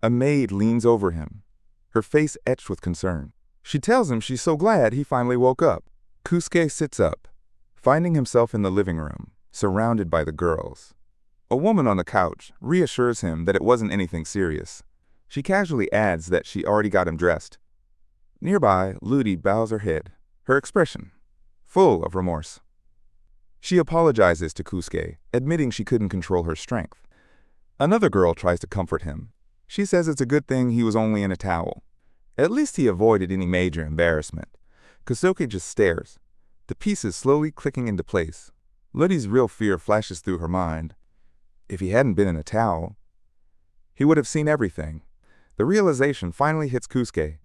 A maid leans over him, her face etched with concern. She tells him she's so glad he finally woke up. Kusuke sits up, finding himself in the living room, surrounded by the girls. A woman on the couch reassures him that it wasn't anything serious. She casually adds that she already got him dressed. Nearby, Ludi bows her head, her expression full of remorse. She apologizes to Kusuke, admitting she couldn't control her strength. Another girl tries to comfort him. She says it's a good thing he was only in a towel. At least he avoided any major embarrassment. Kusuke just stares, the pieces slowly clicking into place. Ludi's real fear flashes through her mind. If he hadn't been in a towel, he would have seen everything. The realization finally hits Kusuke.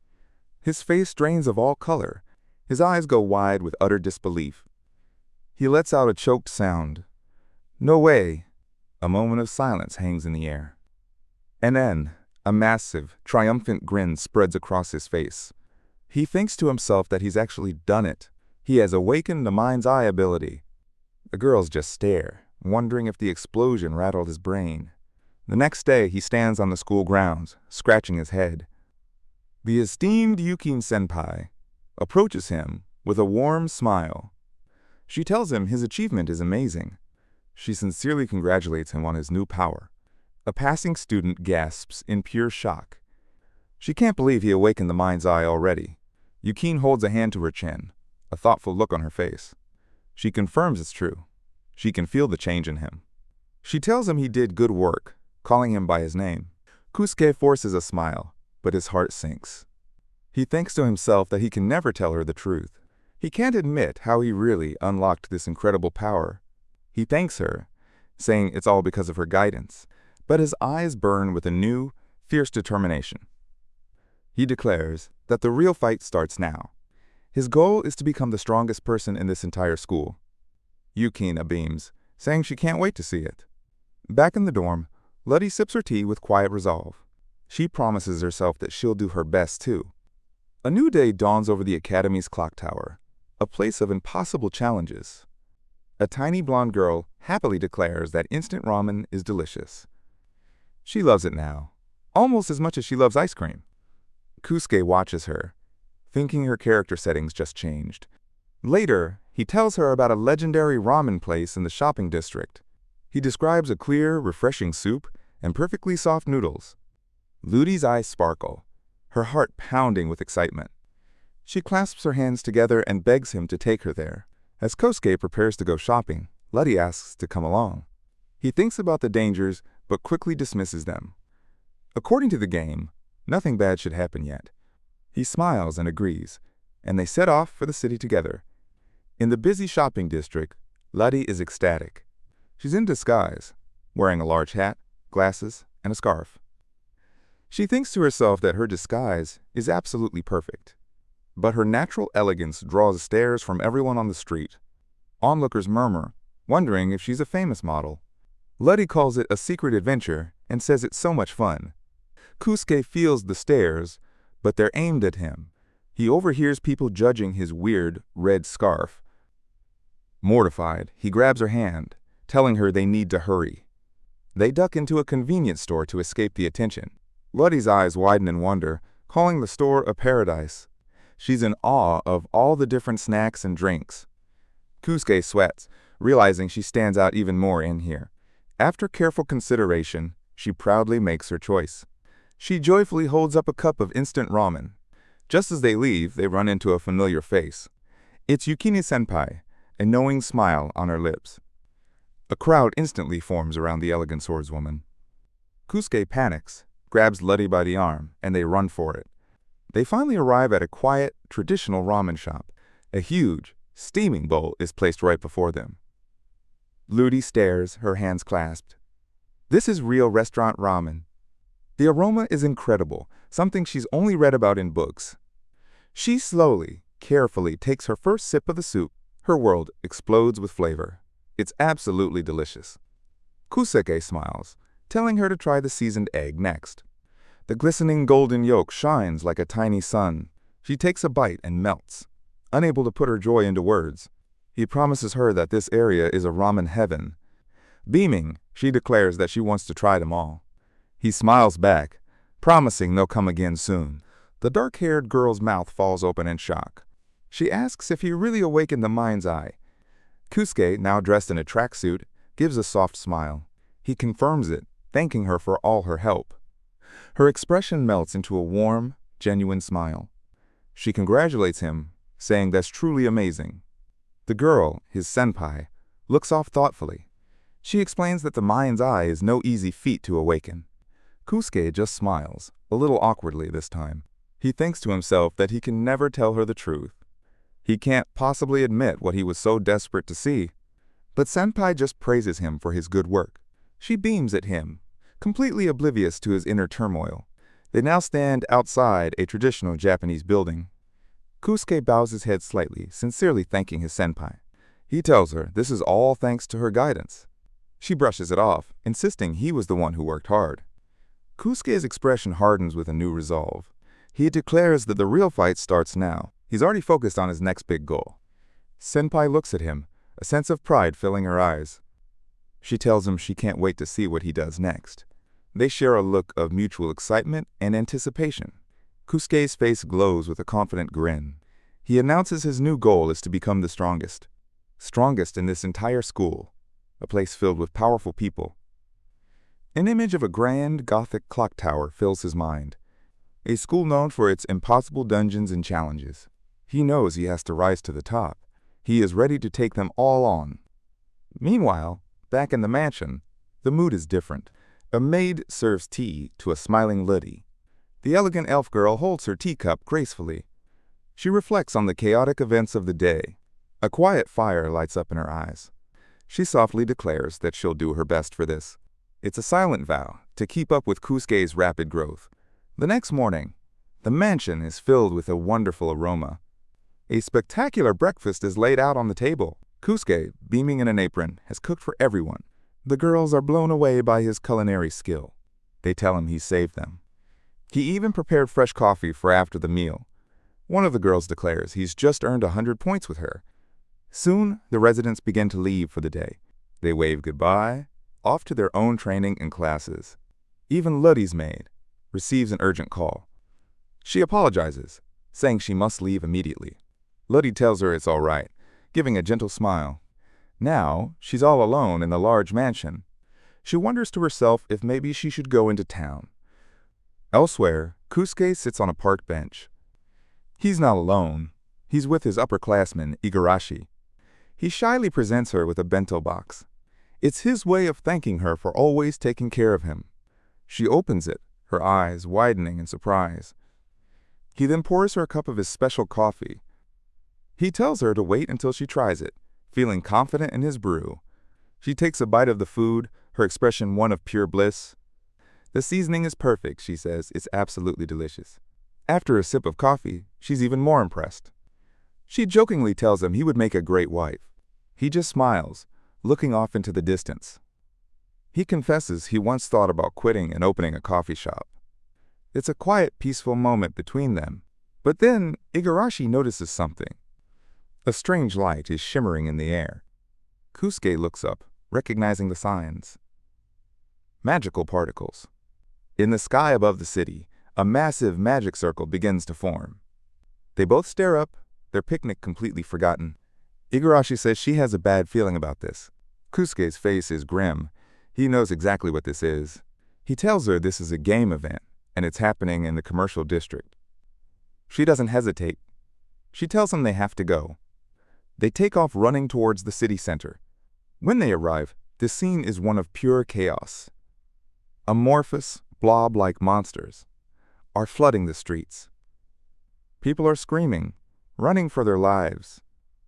His face drains of all color. His eyes go wide with utter disbelief. He lets out a choked sound. No way. A moment of silence hangs in the air. And then, a massive, triumphant grin spreads across his face. He thinks to himself that he's actually done it. He has awakened the mind's eye ability. The girls just stare, wondering if the explosion rattled his brain. The next day, he stands on the school grounds, scratching his head. The esteemed Yukin-senpai approaches him with a warm smile. She tells him his achievement is amazing. She sincerely congratulates him on his new power. A passing student gasps in pure shock. She can't believe he awakened the mind's eye already. Yukin holds a hand to her chin, a thoughtful look on her face. She confirms it's true. She can feel the change in him. She tells him he did good work, calling him by his name. Kusuke forces a smile, but his heart sinks. He thinks to himself that he can never tell her the truth. He can't admit how he really unlocked this incredible power. He thanks her, saying it's all because of her guidance, but his eyes burn with a new, fierce determination. He declares that the real fight starts now. His goal is to become the strongest person in this entire school. Yukin beams, saying she can't wait to see it. Back in the dorm, Ludi sips her tea with quiet resolve. She promises herself that she'll do her best too. A new day dawns over the academy's clock tower, a place of impossible challenges. A tiny blonde girl happily declares that instant ramen is delicious. She loves it now, almost as much as she loves ice cream. Kusuke watches her, thinking her character settings just changed. Later, he tells her about a legendary ramen place in the shopping district. He describes a clear, refreshing soup and perfectly soft noodles. Ludi's eyes sparkle, her heart pounding with excitement. She clasps her hands together and begs him to take her there. As Kosuke prepares to go shopping, Ludi asks to come along. He thinks about the dangers, but quickly dismisses them. According to the game, nothing bad should happen yet. He smiles and agrees, and they set off for the city together. In the busy shopping district, Ludi is ecstatic. She's in disguise, wearing a large hat, glasses, and a scarf. She thinks to herself that her disguise is absolutely perfect. But her natural elegance draws stares from everyone on the street. Onlookers murmur, wondering if she's a famous model. Ludi calls it a secret adventure and says it's so much fun. Kusuke feels the stares, but they're aimed at him. He overhears people judging his weird, red scarf. Mortified, he grabs her hand, telling her they need to hurry. They duck into a convenience store to escape the attention. Ludi's eyes widen in wonder, calling the store a paradise. She's in awe of all the different snacks and drinks. Kusuke sweats, realizing she stands out even more in here. After careful consideration, she proudly makes her choice. She joyfully holds up a cup of instant ramen. Just as they leave, they run into a familiar face. It's Yukini-senpai, a knowing smile on her lips. A crowd instantly forms around the elegant swordswoman. Kusuke panics, grabs Ludi by the arm, and they run for it. They finally arrive at a quiet, traditional ramen shop. A huge, steaming bowl is placed right before them. Ludi stares, her hands clasped. This is real restaurant ramen. The aroma is incredible, something she's only read about in books. She slowly, carefully takes her first sip of the soup. Her world explodes with flavor. It's absolutely delicious. Kusuke smiles, telling her to try the seasoned egg next. The glistening golden yolk shines like a tiny sun. She takes a bite and melts, unable to put her joy into words. He promises her that this area is a ramen heaven. Beaming, she declares that she wants to try them all. He smiles back, promising they'll come again soon. The dark-haired girl's mouth falls open in shock. She asks if he really awakened the mind's eye. Kusuke, now dressed in a tracksuit, gives a soft smile. He confirms it, thanking her for all her help. Her expression melts into a warm, genuine smile. She congratulates him, saying that's truly amazing. The girl, his senpai, looks off thoughtfully. She explains that the mind's eye is no easy feat to awaken. Kusuke just smiles, a little awkwardly this time. He thinks to himself that he can never tell her the truth. He can't possibly admit what he was so desperate to see. But senpai just praises him for his good work. She beams at him, completely oblivious to his inner turmoil. They now stand outside a traditional Japanese building. Kusuke bows his head slightly, sincerely thanking his senpai. He tells her this is all thanks to her guidance. She brushes it off, insisting he was the one who worked hard. Kusuke's expression hardens with a new resolve. He declares that the real fight starts now. He's already focused on his next big goal. Senpai looks at him, a sense of pride filling her eyes. She tells him she can't wait to see what he does next. They share a look of mutual excitement and anticipation. Kusuke's face glows with a confident grin. He announces his new goal is to become the strongest. Strongest in this entire school, a place filled with powerful people. An image of a grand Gothic clock tower fills his mind. A school known for its impossible dungeons and challenges. He knows he has to rise to the top. He is ready to take them all on. Meanwhile, back in the mansion, the mood is different. A maid serves tea to a smiling Luddy. The elegant elf girl holds her teacup gracefully. She reflects on the chaotic events of the day. A quiet fire lights up in her eyes. She softly declares that she'll do her best for this. It's a silent vow to keep up with Kusuke's rapid growth. The next morning, the mansion is filled with a wonderful aroma. A spectacular breakfast is laid out on the table. Kusuke, beaming in an apron, has cooked for everyone. The girls are blown away by his culinary skill. They tell him he saved them. He even prepared fresh coffee for after the meal. One of the girls declares he's just earned 100 points with her. Soon, the residents begin to leave for the day. They wave goodbye, off to their own training and classes. Even Luddy's maid receives an urgent call. She apologizes, saying she must leave immediately. Luddy tells her it's all right, giving a gentle smile. Now, she's all alone in the large mansion. She wonders to herself if maybe she should go into town. Elsewhere, Kusuke sits on a park bench. He's not alone. He's with his upperclassman, Igarashi. He shyly presents her with a bento box. It's his way of thanking her for always taking care of him. She opens it, her eyes widening in surprise. He then pours her a cup of his special coffee. He tells her to wait until she tries it, feeling confident in his brew. She takes a bite of the food, her expression one of pure bliss. The seasoning is perfect, she says. It's absolutely delicious. After a sip of coffee, she's even more impressed. She jokingly tells him he would make a great wife. He just smiles, looking off into the distance. He confesses he once thought about quitting and opening a coffee shop. It's a quiet, peaceful moment between them. But then, Igarashi notices something. A strange light is shimmering in the air. Kusuke looks up, recognizing the signs. Magical particles. In the sky above the city, a massive magic circle begins to form. They both stare up, their picnic completely forgotten. Igarashi says she has a bad feeling about this. Kusuke's face is grim. He knows exactly what this is. He tells her this is a game event, and it's happening in the commercial district. She doesn't hesitate. She tells him they have to go. They take off running towards the city center. When they arrive, the scene is one of pure chaos. Amorphous, blob-like monsters are flooding the streets. People are screaming, running for their lives.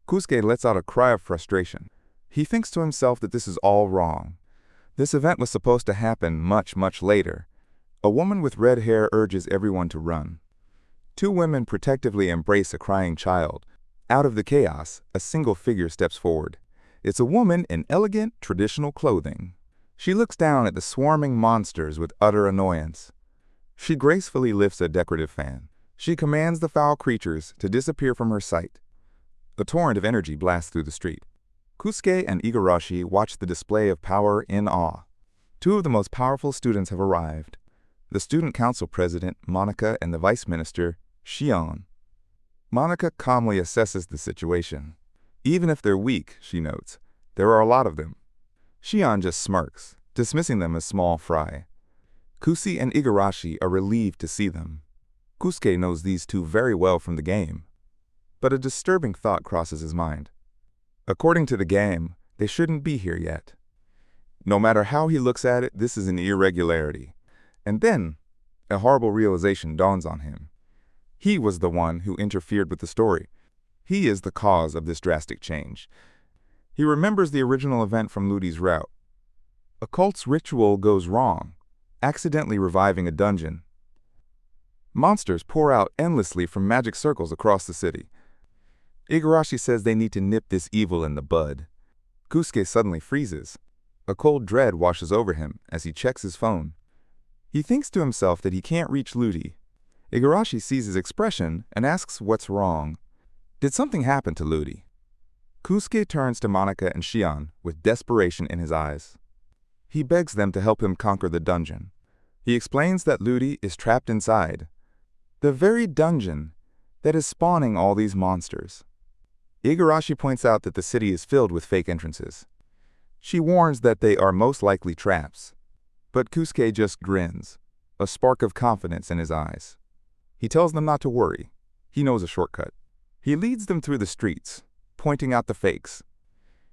Kusuke lets out a cry of frustration. He thinks to himself that this is all wrong. This event was supposed to happen much, much later. A woman with red hair urges everyone to run. Two women protectively embrace a crying child. Out of the chaos, a single figure steps forward. It's a woman in elegant, traditional clothing. She looks down at the swarming monsters with utter annoyance. She gracefully lifts a decorative fan. She commands the foul creatures to disappear from her sight. A torrent of energy blasts through the street. Kusuke and Igarashi watch the display of power in awe. Two of the most powerful students have arrived. the student council president, Monica, and the vice minister, Shion. Monica calmly assesses the situation. Even if they're weak, she notes, there are a lot of them. Shion just smirks, dismissing them as small fry. Kusi and Igarashi are relieved to see them. Kusuke knows these two very well from the game. But a disturbing thought crosses his mind. According to the game, they shouldn't be here yet. No matter how he looks at it, this is an irregularity. And then, a horrible realization dawns on him. He was the one who interfered with the story. He is the cause of this drastic change. He remembers the original event from Ludi's route. A cult's ritual goes wrong, accidentally reviving a dungeon. Monsters pour out endlessly from magic circles across the city. Igarashi says they need to nip this evil in the bud. Kusuke suddenly freezes. A cold dread washes over him as he checks his phone. He thinks to himself that he can't reach Ludi. Igarashi sees his expression and asks what's wrong. Did something happen to Ludi? Kusuke turns to Monica and Shion with desperation in his eyes. He begs them to help him conquer the dungeon. He explains that Ludi is trapped inside, the very dungeon that is spawning all these monsters. Igarashi points out that the city is filled with fake entrances. She warns that they are most likely traps, but Kusuke just grins, a spark of confidence in his eyes. He tells them not to worry. He knows a shortcut. He leads them through the streets, pointing out the fakes.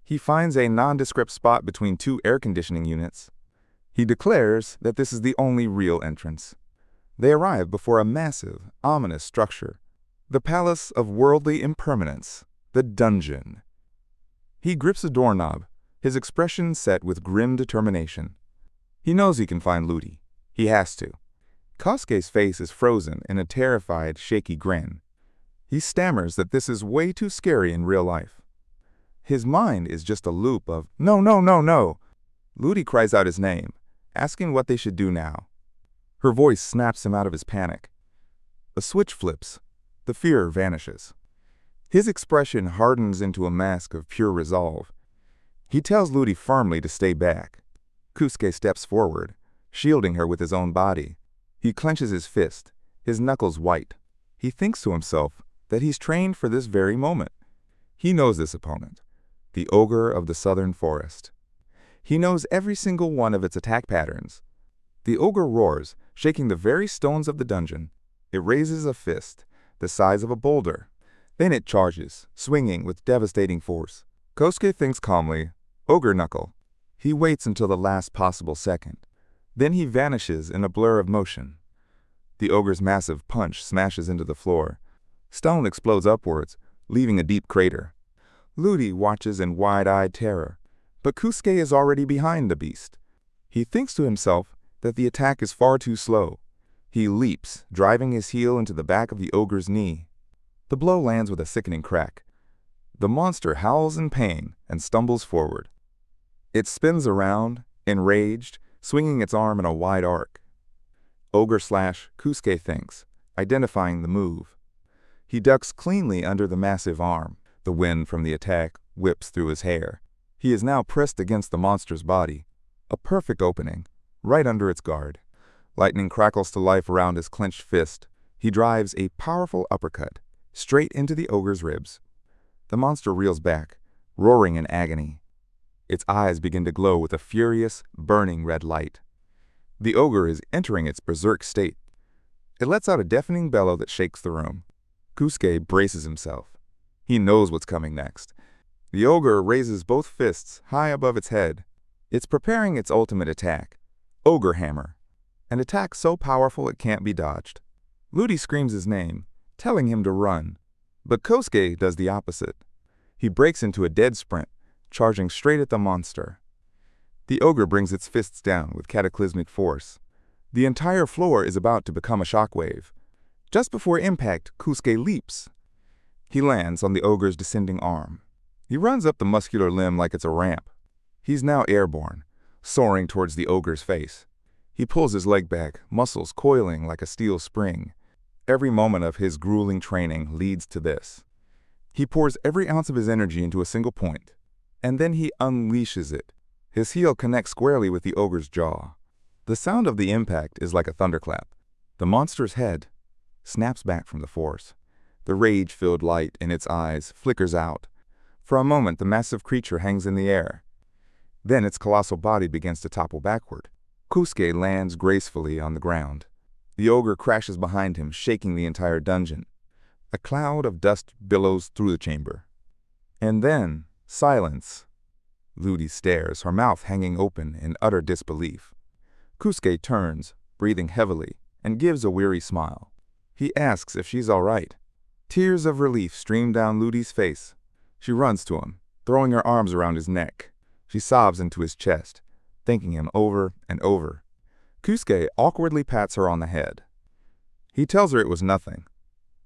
He finds a nondescript spot between two air conditioning units. He declares that this is the only real entrance. They arrive before a massive, ominous structure, the Palace of Worldly Impermanence, the dungeon. He grips a doorknob, his expression set with grim determination. He knows he can find Ludi. He has to. Kosuke's face is frozen in a terrified, shaky grin. He stammers that this is way too scary in real life. His mind is just a loop of, "No, no, no, no." Ludi cries out his name, asking what they should do now. Her voice snaps him out of his panic. A switch flips. The fear vanishes. His expression hardens into a mask of pure resolve. He tells Ludi firmly to stay back. Kusuke steps forward, shielding her with his own body. He clenches his fist, his knuckles white. He thinks to himself that he's trained for this very moment. He knows this opponent, the ogre of the southern forest. He knows every single one of its attack patterns. The ogre roars, shaking the very stones of the dungeon. It raises a fist, the size of a boulder. Then it charges, swinging with devastating force. Kosuke thinks calmly, ogre knuckle. He waits until the last possible second. Then he vanishes in a blur of motion. The ogre's massive punch smashes into the floor. Stone explodes upwards, leaving a deep crater. Ludi watches in wide-eyed terror, but Kusuke is already behind the beast. He thinks to himself that the attack is far too slow. He leaps, driving his heel into the back of the ogre's knee. The blow lands with a sickening crack. The monster howls in pain and stumbles forward. It spins around, enraged, swinging its arm in a wide arc. Ogre/Kusuke thinks, identifying the move. He ducks cleanly under the massive arm. The wind from the attack whips through his hair. He is now pressed against the monster's body, a perfect opening, right under its guard. Lightning crackles to life around his clenched fist. He drives a powerful uppercut, straight into the ogre's ribs. The monster reels back, roaring in agony. Its eyes begin to glow with a furious, burning red light. The ogre is entering its berserk state. It lets out a deafening bellow that shakes the room. Kusuke braces himself. He knows what's coming next. The ogre raises both fists high above its head. It's preparing its ultimate attack, Ogre Hammer, an attack so powerful it can't be dodged. Ludi screams his name, telling him to run, but Kosuke does the opposite. He breaks into a dead sprint, charging straight at the monster. The ogre brings its fists down with cataclysmic force. The entire floor is about to become a shockwave. Just before impact, Kusuke leaps. He lands on the ogre's descending arm. He runs up the muscular limb like it's a ramp. He's now airborne, soaring towards the ogre's face. He pulls his leg back, muscles coiling like a steel spring. Every moment of his grueling training leads to this. He pours every ounce of his energy into a single point, and then he unleashes it. His heel connects squarely with the ogre's jaw. The sound of the impact is like a thunderclap. The monster's head snaps back from the force. The rage-filled light in its eyes flickers out. For a moment, the massive creature hangs in the air. Then its colossal body begins to topple backward. Kusuke lands gracefully on the ground. The ogre crashes behind him, shaking the entire dungeon. A cloud of dust billows through the chamber. And then, silence. Ludi stares, her mouth hanging open in utter disbelief. Kusuke turns, breathing heavily, and gives a weary smile. He asks if she's all right. Tears of relief stream down Ludi's face. She runs to him, throwing her arms around his neck. She sobs into his chest, thanking him over and over. Kusuke awkwardly pats her on the head. He tells her it was nothing,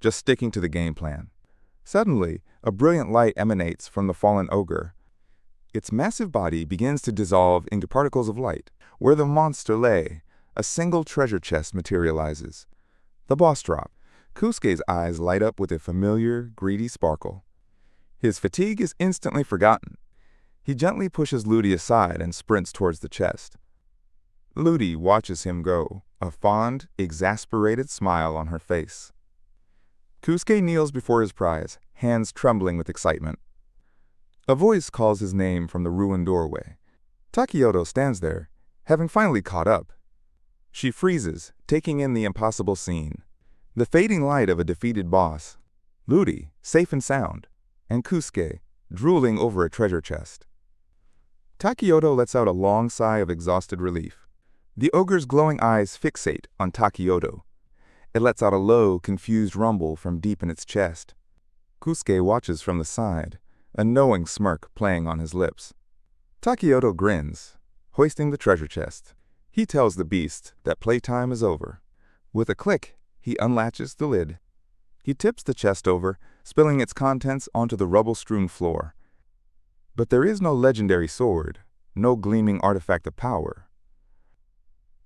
just sticking to the game plan. Suddenly, a brilliant light emanates from the fallen ogre. Its massive body begins to dissolve into particles of light. Where the monster lay, a single treasure chest materializes. The boss drop. Kusuke's eyes light up with a familiar, greedy sparkle. His fatigue is instantly forgotten. He gently pushes Ludi aside and sprints towards the chest. Ludi watches him go, a fond, exasperated smile on her face. Kusuke kneels before his prize, hands trembling with excitement. A voice calls his name from the ruined doorway. Takioto stands there, having finally caught up. She freezes, taking in the impossible scene. The fading light of a defeated boss, Ludi, safe and sound, and Kusuke, drooling over a treasure chest. Takioto lets out a long sigh of exhausted relief. The ogre's glowing eyes fixate on Takioto. It lets out a low, confused rumble from deep in its chest. Kusuke watches from the side, a knowing smirk playing on his lips. Takioto grins, hoisting the treasure chest. He tells the beast that playtime is over. With a click, he unlatches the lid. He tips the chest over, spilling its contents onto the rubble-strewn floor. But there is no legendary sword, no gleaming artifact of power.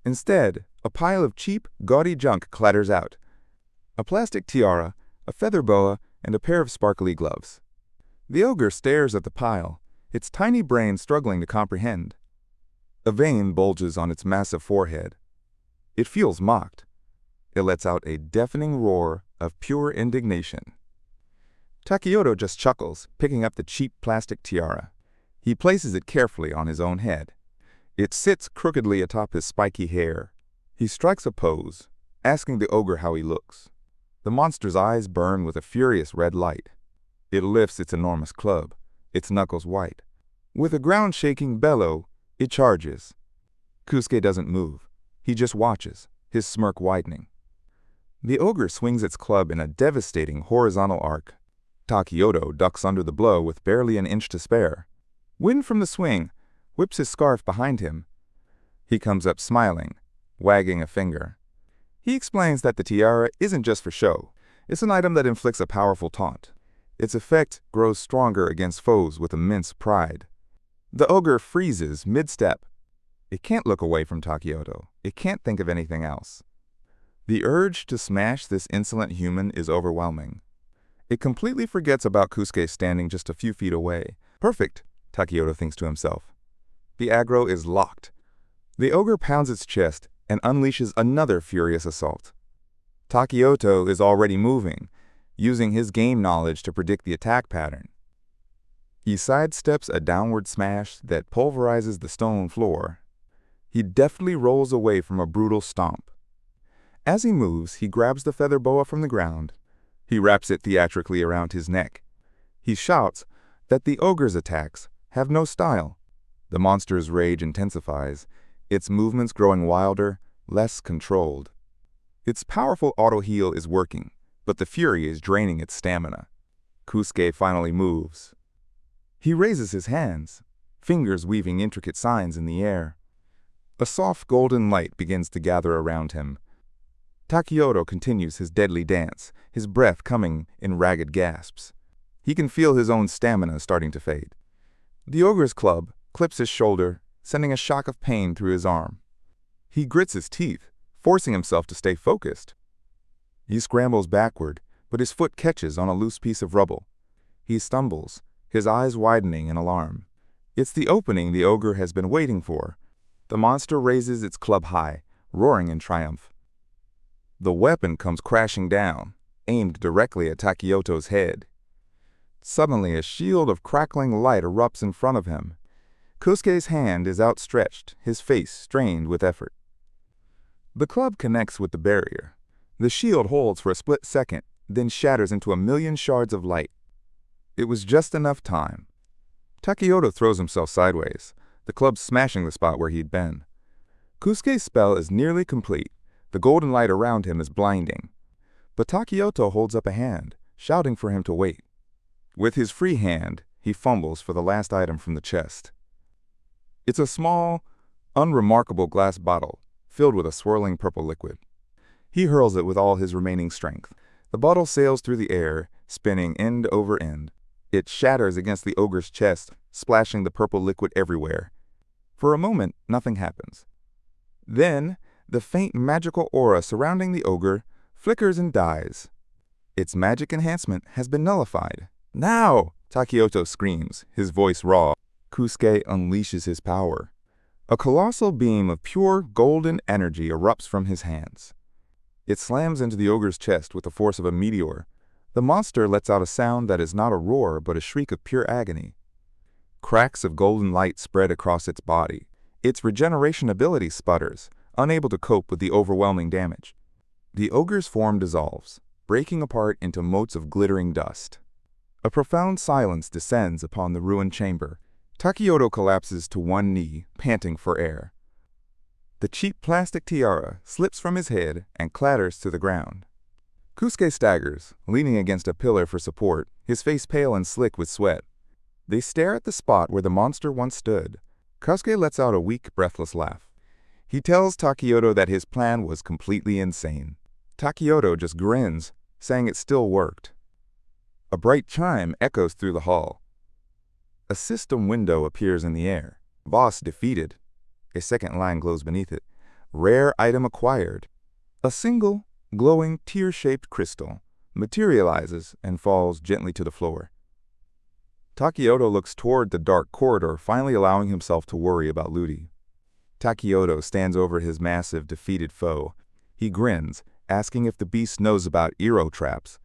Instead, a pile of cheap, gaudy junk clatters out. A plastic tiara, a feather boa, and a pair of sparkly gloves. The ogre stares at the pile, its tiny brain struggling to comprehend. A vein bulges on its massive forehead. It feels mocked. It lets out a deafening roar of pure indignation. Takioto just chuckles, picking up the cheap plastic tiara. He places it carefully on his own head. It sits crookedly atop his spiky hair. He strikes a pose, asking the ogre how he looks. The monster's eyes burn with a furious red light. It lifts its enormous club, its knuckles white. With a ground-shaking bellow, it charges. Kusuke doesn't move. He just watches, his smirk widening. The ogre swings its club in a devastating horizontal arc. Takioto ducks under the blow with barely an inch to spare. Wind from the swing whips his scarf behind him. He comes up smiling, wagging a finger. He explains that the tiara isn't just for show. It's an item that inflicts a powerful taunt. Its effect grows stronger against foes with immense pride. The ogre freezes mid-step. It can't look away from Takioto. It can't think of anything else. The urge to smash this insolent human is overwhelming. It completely forgets about Kusuke standing just a few feet away. Perfect, Takioto thinks to himself. The aggro is locked. The ogre pounds its chest and unleashes another furious assault. Takioto is already moving, using his game knowledge to predict the attack pattern. He sidesteps a downward smash that pulverizes the stone floor. He deftly rolls away from a brutal stomp. As he moves, he grabs the feather boa from the ground. He wraps it theatrically around his neck. He shouts that the ogre's attacks have no style. The monster's rage intensifies, its movements growing wilder, less controlled. Its powerful auto-heal is working, but the fury is draining its stamina. Kusuke finally moves. He raises his hands, fingers weaving intricate signs in the air. A soft golden light begins to gather around him. Takioto continues his deadly dance, his breath coming in ragged gasps. He can feel his own stamina starting to fade. The ogre's club clips his shoulder, sending a shock of pain through his arm. He grits his teeth, forcing himself to stay focused. He scrambles backward, but his foot catches on a loose piece of rubble. He stumbles, his eyes widening in alarm. It's the opening the ogre has been waiting for. The monster raises its club high, roaring in triumph. The weapon comes crashing down, aimed directly at Takeyoto's head. Suddenly, a shield of crackling light erupts in front of him. Kusuke's hand is outstretched, his face strained with effort. The club connects with the barrier. The shield holds for a split second, then shatters into a million shards of light. It was just enough time. Takeyoto throws himself sideways, the club smashing the spot where he'd been. Kusuke's spell is nearly complete. The golden light around him is blinding. But Takeyoto holds up a hand, shouting for him to wait. With his free hand, he fumbles for the last item from the chest. It's a small, unremarkable glass bottle filled with a swirling purple liquid. He hurls it with all his remaining strength. The bottle sails through the air, spinning end over end. It shatters against the ogre's chest, splashing the purple liquid everywhere. For a moment, nothing happens. Then, the faint magical aura surrounding the ogre flickers and dies. Its magic enhancement has been nullified. Now! Takeyoto screams, his voice raw. Kusuke unleashes his power. A colossal beam of pure golden energy erupts from his hands. It slams into the ogre's chest with the force of a meteor. The monster lets out a sound that is not a roar but a shriek of pure agony. Cracks of golden light spread across its body. Its regeneration ability sputters, unable to cope with the overwhelming damage. The ogre's form dissolves, breaking apart into motes of glittering dust. A profound silence descends upon the ruined chamber. Takeyoto collapses to one knee, panting for air. The cheap plastic tiara slips from his head and clatters to the ground. Kusuke staggers, leaning against a pillar for support, his face pale and slick with sweat. They stare at the spot where the monster once stood. Kusuke lets out a weak, breathless laugh. He tells Takeyoto that his plan was completely insane. Takeyoto just grins, saying it still worked. A bright chime echoes through the hall. A system window appears in the air. Boss defeated. A second line glows beneath it. Rare item acquired. A single, glowing, tear-shaped crystal materializes and falls gently to the floor. Takeyoto looks toward the dark corridor, finally allowing himself to worry about Ludi. Takeyoto stands over his massive, defeated foe. He grins, asking if the beast knows about Iro traps.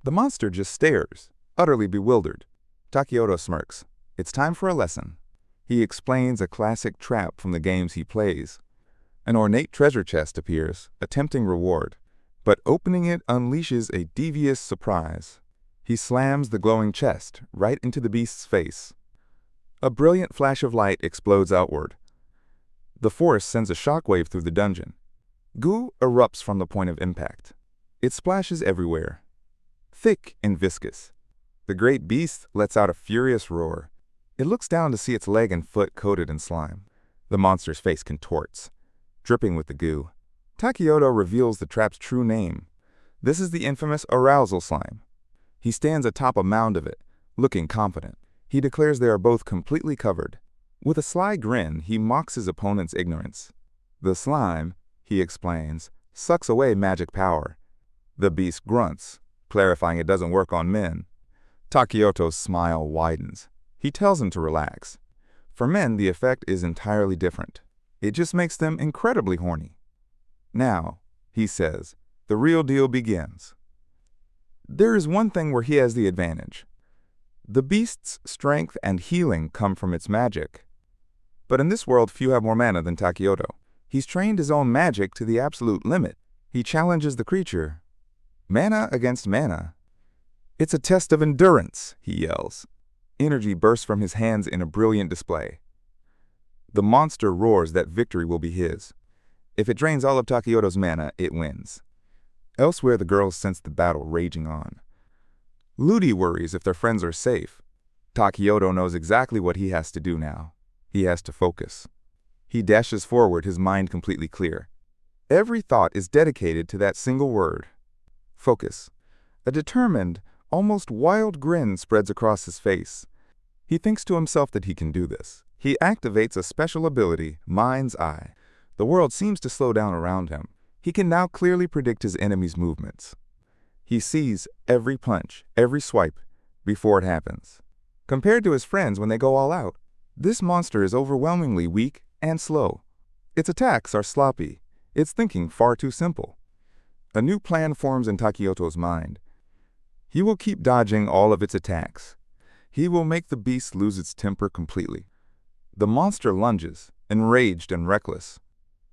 The monster just stares, utterly bewildered. Takeyoto smirks. It's time for a lesson. He explains a classic trap from the games he plays. An ornate treasure chest appears, a tempting reward, but opening it unleashes a devious surprise. He slams the glowing chest right into the beast's face. A brilliant flash of light explodes outward. The force sends a shockwave through the dungeon. Goo erupts from the point of impact. It splashes everywhere, thick and viscous. The great beast lets out a furious roar. It looks down to see its leg and foot coated in slime. The monster's face contorts, dripping with the goo. Takeyoto reveals the trap's true name. This is the infamous arousal slime. He stands atop a mound of it, looking confident. He declares they are both completely covered. With a sly grin, he mocks his opponent's ignorance. The slime, he explains, sucks away magic power. The beast grunts, clarifying it doesn't work on men. Takeyoto's smile widens. He tells him to relax. For men, the effect is entirely different. It just makes them incredibly horny. Now, he says, the real deal begins. There is one thing where he has the advantage. The beast's strength and healing come from its magic. But in this world, few have more mana than Takeyoto. He's trained his own magic to the absolute limit. He challenges the creature. Mana against mana. It's a test of endurance, he yells. Energy bursts from his hands in a brilliant display. The monster roars that victory will be his. If it drains all of Takeyoto's mana, it wins. Elsewhere, the girls sense the battle raging on. Ludi worries if their friends are safe. Takeyoto knows exactly what he has to do now. He has to focus. He dashes forward, his mind completely clear. Every thought is dedicated to that single word. Focus. A determined, almost wild grin spreads across his face. He thinks to himself that he can do this. He activates a special ability, Mind's Eye. The world seems to slow down around him. He can now clearly predict his enemy's movements. He sees every punch, every swipe, before it happens. Compared to his friends when they go all out, this monster is overwhelmingly weak and slow. Its attacks are sloppy. Its thinking far too simple. A new plan forms in Takioto's mind. He will keep dodging all of its attacks. He will make the beast lose its temper completely. The monster lunges, enraged and reckless.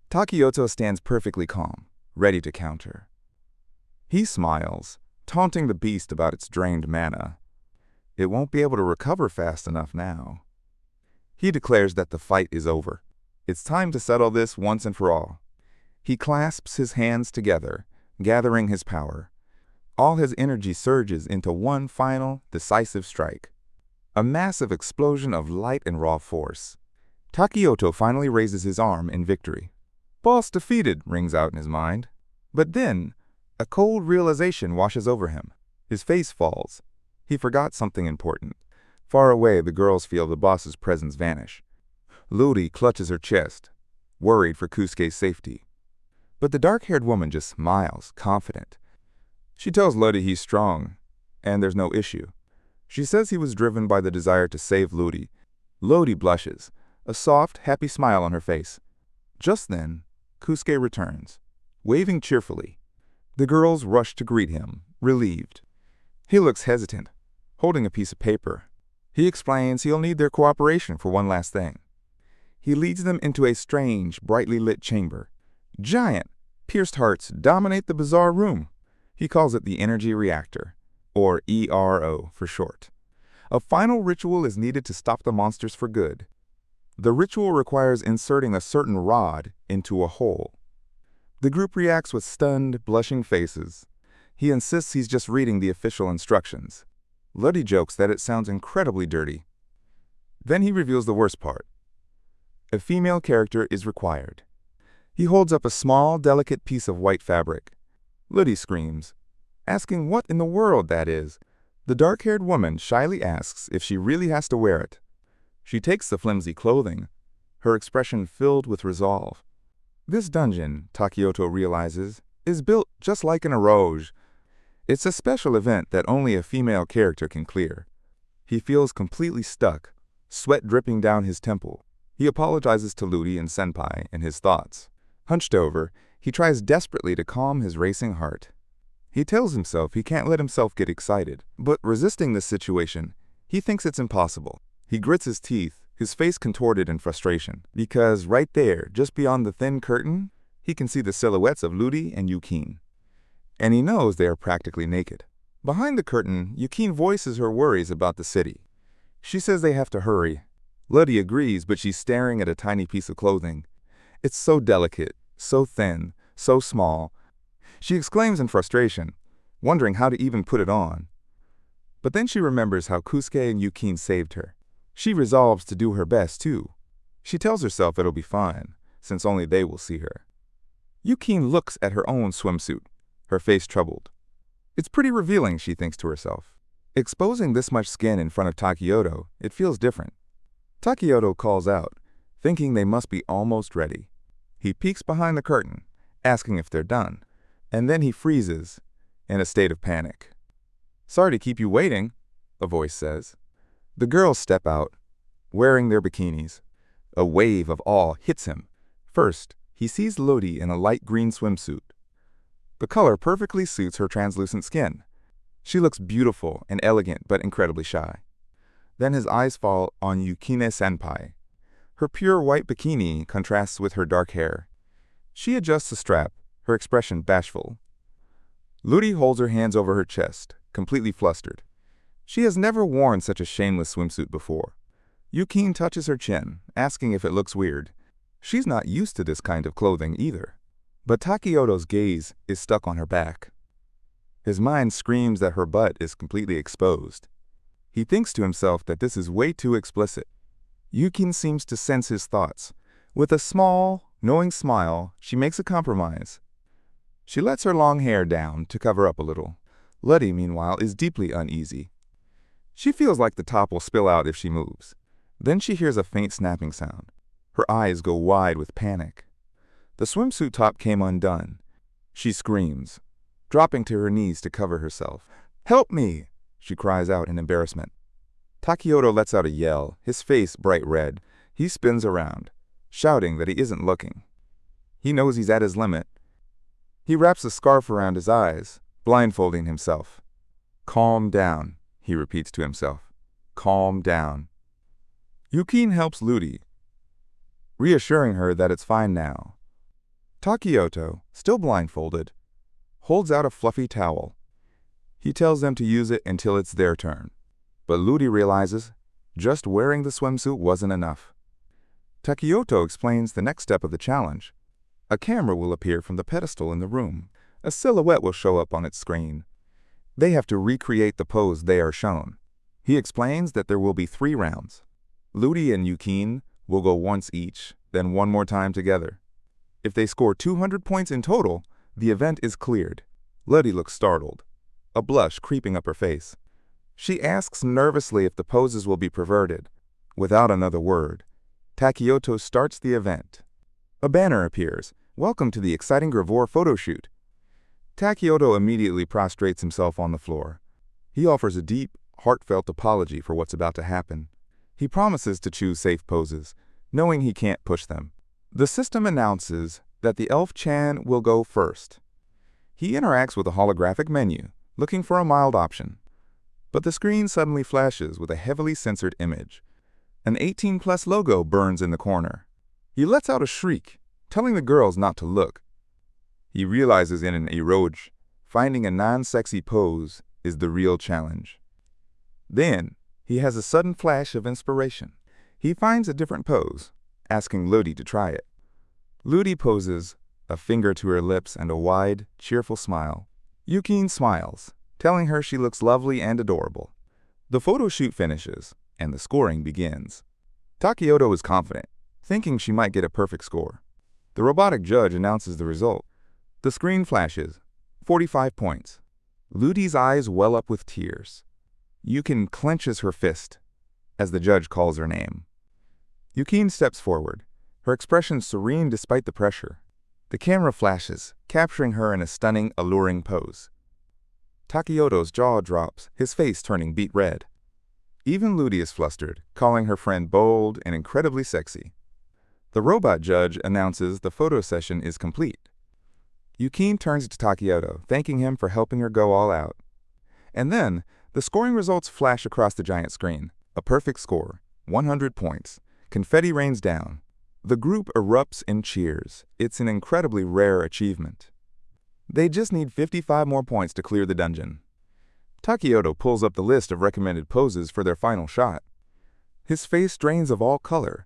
Takioto stands perfectly calm, ready to counter. He smiles, taunting the beast about its drained mana. It won't be able to recover fast enough now. He declares that the fight is over. It's time to settle this once and for all. He clasps his hands together, gathering his power. All his energy surges into one final, decisive strike. A massive explosion of light and raw force. Takioto finally raises his arm in victory. "Boss defeated," rings out in his mind. But then, a cold realization washes over him. His face falls. He forgot something important. Far away, the girls feel the boss's presence vanish. Ludi clutches her chest, worried for Kusuke's safety. But the dark-haired woman just smiles, confident. She tells Ludi he's strong, and there's no issue. She says he was driven by the desire to save Ludi. Ludi blushes, a soft, happy smile on her face. Just then, Kusuke returns, waving cheerfully. The girls rush to greet him, relieved. He looks hesitant, holding a piece of paper. He explains he'll need their cooperation for one last thing. He leads them into a strange, brightly lit chamber. Giant, pierced hearts dominate the bizarre room. He calls it the energy reactor, or ERO for short. A final ritual is needed to stop the monsters for good. The ritual requires inserting a certain rod into a hole. The group reacts with stunned, blushing faces. He insists he's just reading the official instructions. Ludi jokes that it sounds incredibly dirty. Then he reveals the worst part. A female character is required. He holds up a small, delicate piece of white fabric. Ludi screams, asking what in the world that is. The dark-haired woman shyly asks if she really has to wear it. She takes the flimsy clothing, her expression filled with resolve. This dungeon, Takioto realizes, is built just like an eroge. It's a special event that only a female character can clear. He feels completely stuck, sweat dripping down his temple. He apologizes to Ludi and Senpai in his thoughts. Hunched over, he tries desperately to calm his racing heart. He tells himself he can't let himself get excited, but resisting this situation, he thinks it's impossible. He grits his teeth, his face contorted in frustration, because right there, just beyond the thin curtain, he can see the silhouettes of Ludi and Yukin. And he knows they are practically naked. Behind the curtain, Yukin voices her worries about the city. She says they have to hurry. Ludi agrees, but she's staring at a tiny piece of clothing. It's so delicate, so thin, so small. She exclaims in frustration, wondering how to even put it on. But then she remembers how Kusuke and Yukin saved her. She resolves to do her best, too. She tells herself it'll be fine, since only they will see her. Yukin looks at her own swimsuit, her face troubled. It's pretty revealing, she thinks to herself. Exposing this much skin in front of Takioto, it feels different. Takioto calls out, thinking they must be almost ready. He peeks behind the curtain, asking if they're done, and then he freezes, in a state of panic. "Sorry to keep you waiting," a voice says. The girls step out, wearing their bikinis. A wave of awe hits him. First, he sees Ludi in a light green swimsuit. The color perfectly suits her translucent skin. She looks beautiful and elegant, but incredibly shy. Then his eyes fall on Yukine-senpai. Her pure white bikini contrasts with her dark hair. She adjusts the strap, her expression bashful. Ludi holds her hands over her chest, completely flustered. She has never worn such a shameless swimsuit before. Yukin touches her chin, asking if it looks weird. She's not used to this kind of clothing either. But Takioto's gaze is stuck on her back. His mind screams that her butt is completely exposed. He thinks to himself that this is way too explicit. Yukin seems to sense his thoughts. With a small, knowing smile, she makes a compromise. She lets her long hair down to cover up a little. Ludi, meanwhile, is deeply uneasy. She feels like the top will spill out if she moves. Then she hears a faint snapping sound. Her eyes go wide with panic. The swimsuit top came undone. She screams, dropping to her knees to cover herself. "Help me!" she cries out in embarrassment. Takioto lets out a yell, his face bright red. He spins around, shouting that he isn't looking. He knows he's at his limit. He wraps a scarf around his eyes, blindfolding himself. Calm down, he repeats to himself. Calm down. Yukine helps Ludi, reassuring her that it's fine now. Takeyoto, still blindfolded, holds out a fluffy towel. He tells them to use it until it's their turn. But Ludi realizes just wearing the swimsuit wasn't enough. Takeyoto explains the next step of the challenge. A camera will appear from the pedestal in the room. A silhouette will show up on its screen. They have to recreate the pose they are shown. He explains that there will be 3 rounds. Ludi and Yukine will go once each, then one more time together. If they score 200 points in total, the event is cleared. Ludi looks startled, a blush creeping up her face. She asks nervously if the poses will be perverted. Without another word, Takeyoto starts the event. A banner appears. Welcome to the exciting Reborn photo shoot. Takeyoto immediately prostrates himself on the floor. He offers a deep, heartfelt apology for what's about to happen. He promises to choose safe poses, knowing he can't push them. The system announces that the elf-chan will go first. He interacts with a holographic menu, looking for a mild option. But the screen suddenly flashes with a heavily censored image. An 18+ logo burns in the corner. He lets out a shriek, telling the girls not to look. He realizes in an eroge, finding a non-sexy pose is the real challenge. Then, he has a sudden flash of inspiration. He finds a different pose, asking Ludi to try it. Ludi poses, a finger to her lips and a wide, cheerful smile. Yukine smiles, telling her she looks lovely and adorable. The photo shoot finishes, and the scoring begins. Takeyoto is confident, thinking she might get a perfect score. The robotic judge announces the result. The screen flashes, 45 points. Ludi's eyes well up with tears. Yukine clenches her fist as the judge calls her name. Yukine steps forward, her expression serene despite the pressure. The camera flashes, capturing her in a stunning, alluring pose. Takeyoto's jaw drops, his face turning beet red. Even Ludi is flustered, calling her friend bold and incredibly sexy. The robot judge announces the photo session is complete. Yukine turns to Takeyoto, thanking him for helping her go all out. And then, the scoring results flash across the giant screen. A perfect score, 100 points. Confetti rains down. The group erupts in cheers. It's an incredibly rare achievement. They just need 55 more points to clear the dungeon. Takeyoto pulls up the list of recommended poses for their final shot. His face drains of all color.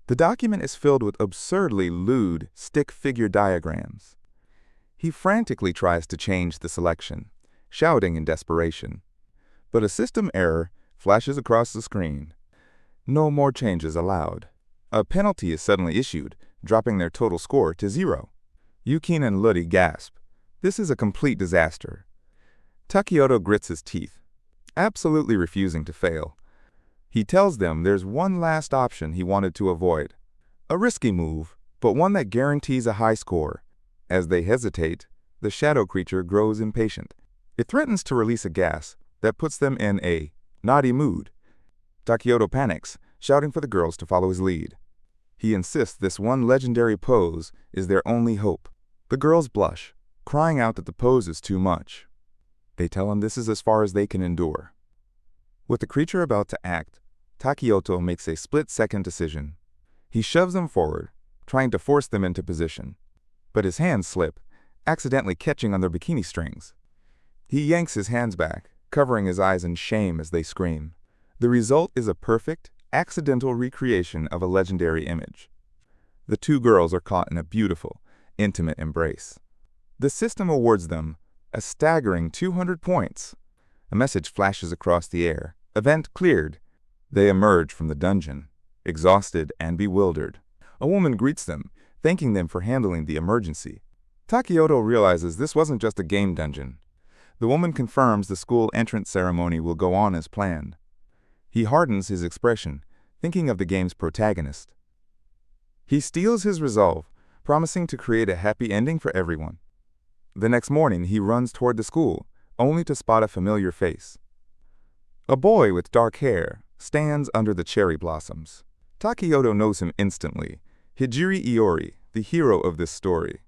The document is filled with absurdly lewd stick figure diagrams. He frantically tries to change the selection, shouting in desperation. But a system error flashes across the screen. No more changes allowed. A penalty is suddenly issued, dropping their total score to 0. Yukine and Ludi gasp. This is a complete disaster. Takeyoto grits his teeth, absolutely refusing to fail. He tells them there's one last option he wanted to avoid. A risky move, but one that guarantees a high score. As they hesitate, the shadow creature grows impatient. It threatens to release a gas that puts them in a naughty mood. Takeyoto panics, shouting for the girls to follow his lead. He insists this one legendary pose is their only hope. The girls blush, crying out that the pose is too much. They tell him this is as far as they can endure. With the creature about to act, Takeyoto makes a split-second decision. He shoves them forward, trying to force them into position. But his hands slip, accidentally catching on their bikini strings. He yanks his hands back, covering his eyes in shame as they scream. The result is a perfect, accidental recreation of a legendary image. The 2 girls are caught in a beautiful, intimate embrace. The system awards them a staggering 200 points. A message flashes across the air. Event cleared. They emerge from the dungeon, exhausted and bewildered. A woman greets them, thanking them for handling the emergency. Takeyoto realizes this wasn't just a game dungeon. The woman confirms the school entrance ceremony will go on as planned. He hardens his expression, thinking of the game's protagonist. He steels his resolve, promising to create a happy ending for everyone. The next morning, he runs toward the school, only to spot a familiar face. A boy with dark hair stands under the cherry blossoms. Takeyoto knows him instantly, Hijiri Iori, the hero of this story.